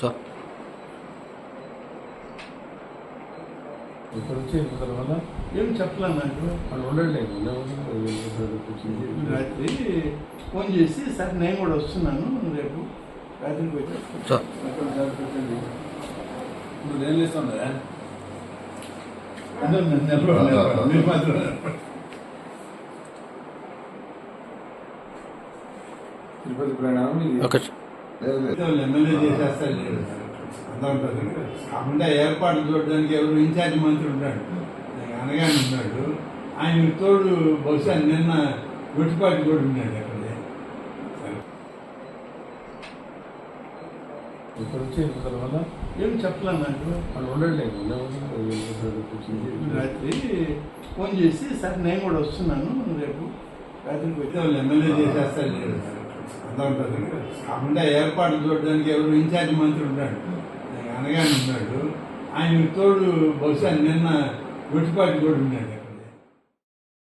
Sir ఇక్కడ వచ్చి తర్వాత ఏం చెప్పలేను నాకు. అక్కడ ఉండట్లేదు రాత్రి ఫోన్ చేసి సార్ నేను కూడా వస్తున్నాను రేపు రాత్రికి వచ్చి సార్ ఇప్పుడు ఏం చేస్తుందా మీరు మాత్రం తిరుపతి ప్రయాణం ఓకే ఎమ్మెల్యే చేసేస్తారు కాకుండా ఏర్పాట్లు చూడడానికి ఎవరు ఇన్ఛార్జ్ మంత్రి ఉంటాడు, అనగానే ఉన్నాడు. ఆయన తోడు బహుశా నిన్న గుట్టిపాటి కూడా ఉన్నాడు అక్కడే. ఇక్కడ వచ్చి తర్వాత ఏం చెప్పలేను నాకు. అక్కడ ఉండట్లేదు రాత్రి ఫోన్ చేసి సార్ నేను కూడా వస్తున్నాను రేపు రాత్రికి వచ్చి ఎమ్మెల్యే చేసేస్తారు కాకుండా ఏర్పాట్లు చూడడానికి ఎవరు ఇన్ఛార్జ్ మంత్రి ఉంటాడు, అనగానే ఉన్నాడు. ఆయన తోడు బహుశా నిన్న గుట్టిపాటి కూడా ఉన్నాడు.